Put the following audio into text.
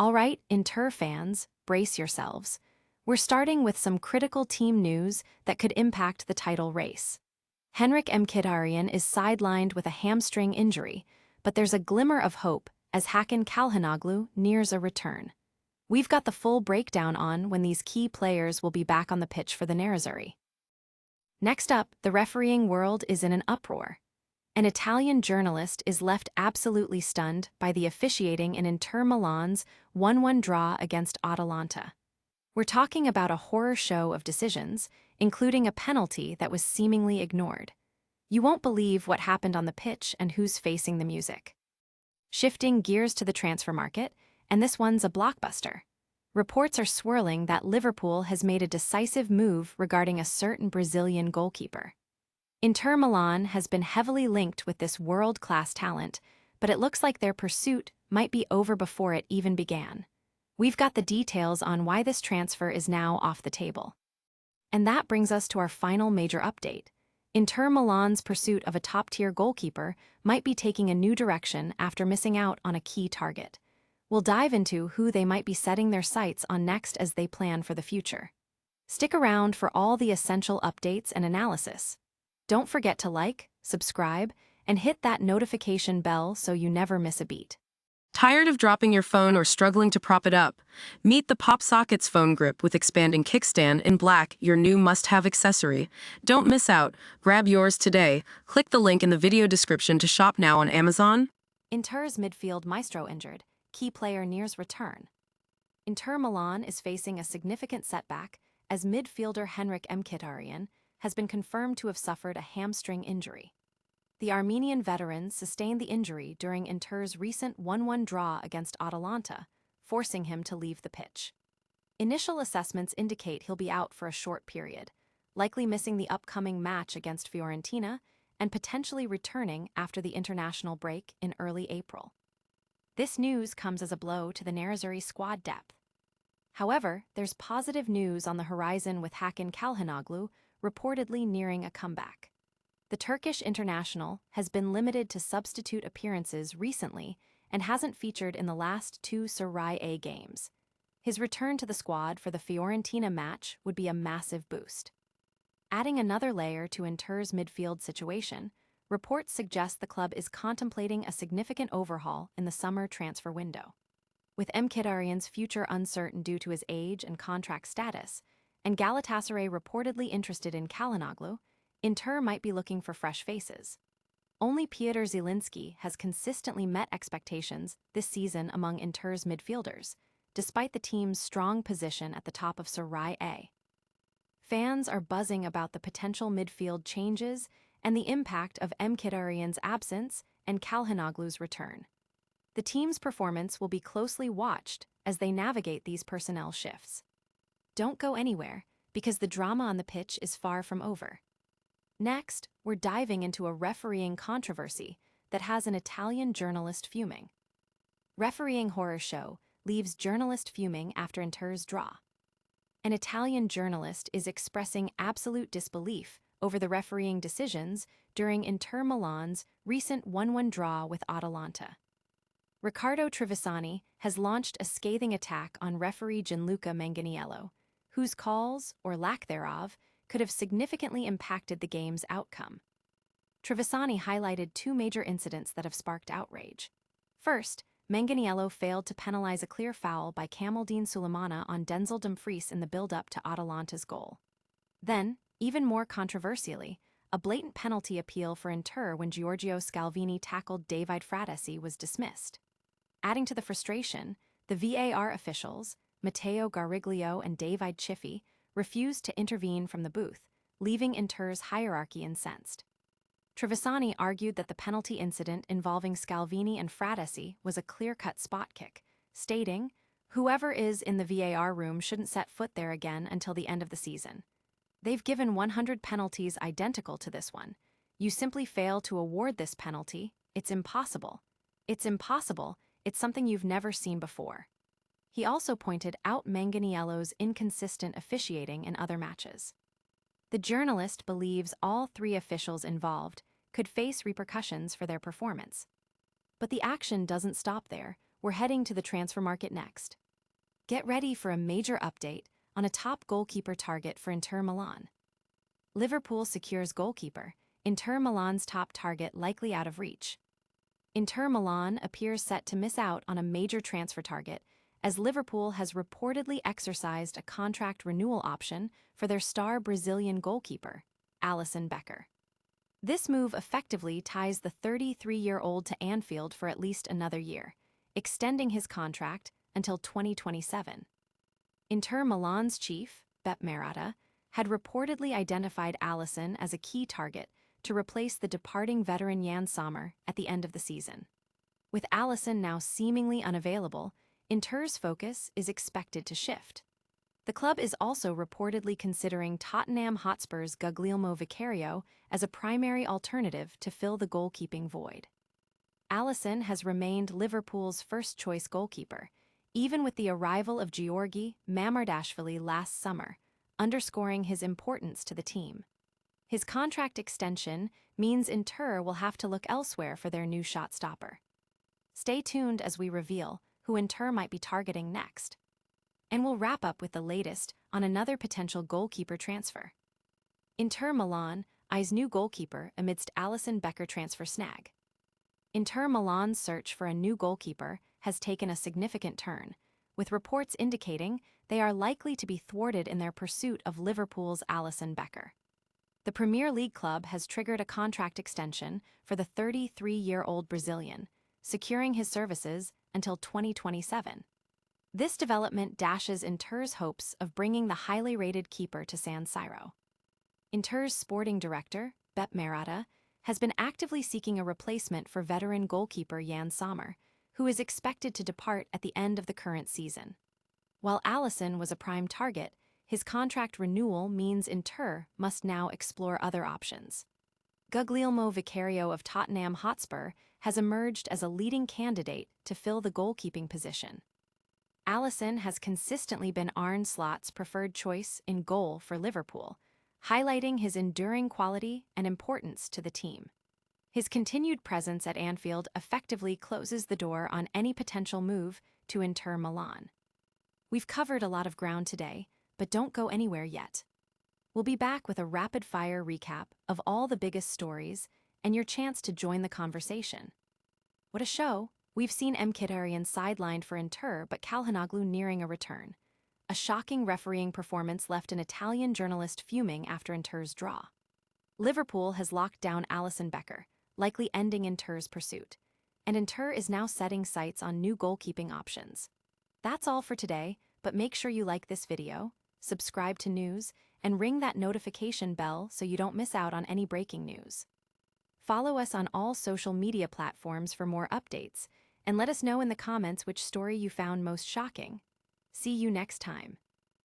All right, Inter fans, brace yourselves. We're starting with some critical team news that could impact the title race. Henrik Mkhitaryan is sidelined with a hamstring injury, but there's a glimmer of hope as Hakan Calhanoglu nears a return. We've got the full breakdown on when these key players will be back on the pitch for the Nerazzurri. Next up, the refereeing world is in an uproar. An Italian journalist is left absolutely stunned by the officiating in Inter Milan's 1-1 draw against Atalanta. We're talking about a horror show of decisions, including a penalty that was seemingly ignored. You won't believe what happened on the pitch and who's facing the music. Shifting gears to the transfer market, and this one's a blockbuster. Reports are swirling that Liverpool has made a decisive move regarding a certain Brazilian goalkeeper. Inter Milan has been heavily linked with this world-class talent, but it looks like their pursuit might be over before it even began. We've got the details on why this transfer is now off the table. And that brings us to our final major update. Inter Milan's pursuit of a top-tier goalkeeper might be taking a new direction after missing out on a key target. We'll dive into who they might be setting their sights on next as they plan for the future. Stick around for all the essential updates and analysis. Don't forget to like, subscribe, and hit that notification bell so you never miss a beat. Tired of dropping your phone or struggling to prop it up? Meet the PopSockets phone grip with expanding kickstand in black, your new must-have accessory. Don't miss out. Grab yours today. Click the link in the video description to shop now on Amazon. Inter's midfield maestro injured, key player nears return. Inter Milan is facing a significant setback as midfielder Henrik Mkhitaryan has been confirmed to have suffered a hamstring injury. The Armenian veteran sustained the injury during Inter's recent 1-1 draw against Atalanta, forcing him to leave the pitch. Initial assessments indicate he'll be out for a short period, likely missing the upcoming match against Fiorentina and potentially returning after the international break in early April. This news comes as a blow to the Nerazzurri squad depth. However, there's positive news on the horizon with Hakan Calhanoglu reportedly nearing a comeback. The Turkish international has been limited to substitute appearances recently and hasn't featured in the last two Serie A games. His return to the squad for the Fiorentina match would be a massive boost. Adding another layer to Inter's midfield situation, reports suggest the club is contemplating a significant overhaul in the summer transfer window. With Mkhitaryan's future uncertain due to his age and contract status, and Galatasaray reportedly interested in Calhanoglu, Inter might be looking for fresh faces. Only Piotr Zielinski has consistently met expectations this season among Inter's midfielders, despite the team's strong position at the top of Serie A. Fans are buzzing about the potential midfield changes and the impact of Mkhitaryan's absence and Calhanoglu's return. The team's performance will be closely watched as they navigate these personnel shifts. Don't go anywhere, because the drama on the pitch is far from over. Next, we're diving into a refereeing controversy that has an Italian journalist fuming. Refereeing horror show leaves journalist fuming after Inter's draw. An Italian journalist is expressing absolute disbelief over the refereeing decisions during Inter Milan's recent 1-1 draw with Atalanta. Riccardo Trevisani has launched a scathing attack on referee Gianluca Manganiello, whose calls, or lack thereof, could have significantly impacted the game's outcome. Trevisani highlighted two major incidents that have sparked outrage. First, Manganiello failed to penalize a clear foul by Kamaldeen Sulemana on Denzel Dumfries in the build-up to Atalanta's goal. Then, even more controversially, a blatant penalty appeal for Inter when Giorgio Scalvini tackled David Fratesi was dismissed. Adding to the frustration, the VAR officials, Matteo Garriglio and David Chiffi, refused to intervene from the booth, leaving Inter's hierarchy incensed. Trevisani argued that the penalty incident involving Scalvini and Fratesi was a clear-cut spot kick, stating, "Whoever is in the VAR room shouldn't set foot there again until the end of the season. They've given 100 penalties identical to this one. You simply fail to award this penalty. It's impossible. It's impossible. It's something you've never seen before." He also pointed out Manganiello's inconsistent officiating in other matches. The journalist believes all three officials involved could face repercussions for their performance. But the action doesn't stop there, we're heading to the transfer market next. Get ready for a major update on a top goalkeeper target for Inter Milan. Liverpool secures goalkeeper, Inter Milan's top target likely out of reach. Inter Milan appears set to miss out on a major transfer target, as Liverpool has reportedly exercised a contract renewal option for their star Brazilian goalkeeper, Alisson Becker. This move effectively ties the 33-year-old to Anfield for at least another year, extending his contract until 2027. Inter Milan's chief, Pep Marotta, had reportedly identified Alisson as a key target to replace the departing veteran Jan Sommer at the end of the season. With Alisson now seemingly unavailable, Inter's focus is expected to shift. The club is also reportedly considering Tottenham Hotspur's Guglielmo Vicario as a primary alternative to fill the goalkeeping void. Alisson has remained Liverpool's first-choice goalkeeper, even with the arrival of Georgi Mamardashvili last summer, underscoring his importance to the team. His contract extension means Inter will have to look elsewhere for their new shot stopper. Stay tuned as we reveal who Inter might be targeting next. And we'll wrap up with the latest on another potential goalkeeper transfer. Inter Milan eyes new goalkeeper amidst Alisson Becker transfer snag. Inter Milan's search for a new goalkeeper has taken a significant turn, with reports indicating they are likely to be thwarted in their pursuit of Liverpool's Alisson Becker. The Premier League club has triggered a contract extension for the 33-year-old Brazilian, securing his services until 2027. This development dashes Inter's hopes of bringing the highly rated keeper to San Siro. Inter's sporting director, Pep Marotta, has been actively seeking a replacement for veteran goalkeeper Jan Sommer, who is expected to depart at the end of the current season. While Alisson was a prime target, his contract renewal means Inter must now explore other options. Guglielmo Vicario of Tottenham Hotspur has emerged as a leading candidate to fill the goalkeeping position. Alisson has consistently been Arne Slot's preferred choice in goal for Liverpool, highlighting his enduring quality and importance to the team. His continued presence at Anfield effectively closes the door on any potential move to Inter Milan. We've covered a lot of ground today, but don't go anywhere yet. We'll be back with a rapid-fire recap of all the biggest stories and your chance to join the conversation. What a show! We've seen Mkhitaryan sidelined for Inter but Calhanoglu nearing a return. A shocking refereeing performance left an Italian journalist fuming after Inter's draw. Liverpool has locked down Alisson Becker, likely ending Inter's pursuit, and Inter is now setting sights on new goalkeeping options. That's all for today, but make sure you like this video, subscribe to news, and ring that notification bell so you don't miss out on any breaking news. Follow us on all social media platforms for more updates, and let us know in the comments which story you found most shocking. See you next time.